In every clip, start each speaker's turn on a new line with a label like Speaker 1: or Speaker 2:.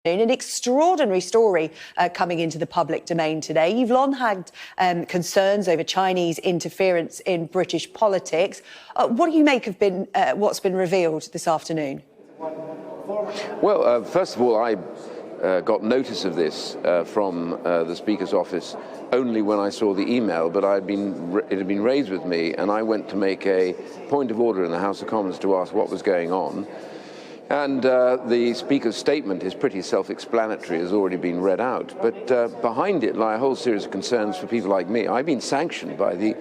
Speaker 1: An extraordinary story coming into the public domain today. You've long had concerns over Chinese interference in British politics. What do you make of what's been revealed this afternoon?
Speaker 2: Well, first of all, I got notice of this from the Speaker's office only when I saw the email, but it had been raised with me, and I went to make a point of order in the House of Commons to ask what was going on. And the Speaker's statement is pretty self-explanatory, has already been read out. But behind it lie a whole series of concerns for people like me. I've been sanctioned by the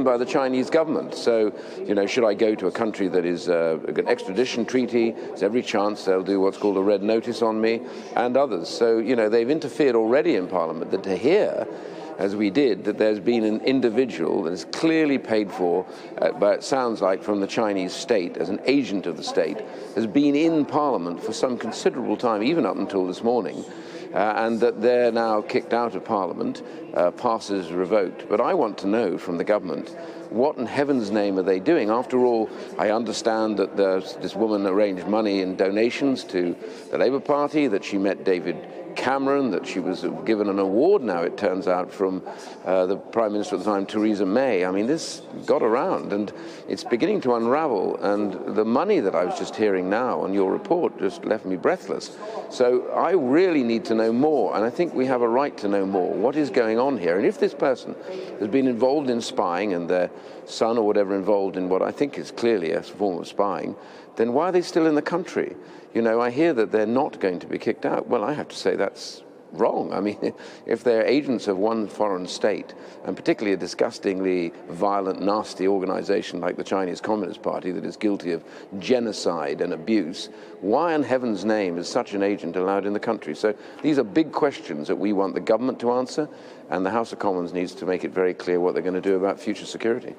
Speaker 2: by the Chinese government. So, you know, should I go to a country that is an extradition treaty? There's every chance they'll do what's called a red notice on me and others. So, you know, they've interfered already in Parliament. That to hear, as we did, that there's been an individual that is clearly paid for, but it sounds like from the Chinese state, as an agent of the state, has been in Parliament for some considerable time, even up until this morning, and that they're now kicked out of Parliament, passes revoked. But I want to know from the government, what in heaven's name are they doing? After all, I understand that this woman arranged money and donations to the Labour Party, that she met David Cameron, that she was given an award now, it turns out, from the Prime Minister at the time, Theresa May. I mean, this got around, and it's beginning to unravel, and the money that I was just hearing now on your report just left me breathless. So I really need to know more, and I think we have a right to know more. What is going on here? And if this person has been involved in spying, and their son or whatever involved in what I think is clearly a form of spying, then why are they still in the country? You know, I hear that they're not going to be kicked out. Well, I have to say that's wrong. I mean, if they're agents of one foreign state, and particularly a disgustingly violent, nasty organization like the Chinese Communist Party that is guilty of genocide and abuse, why in heaven's name is such an agent allowed in the country? So these are big questions that we want the government to answer, and the House of Commons needs to make it very clear what they're going to do about future security.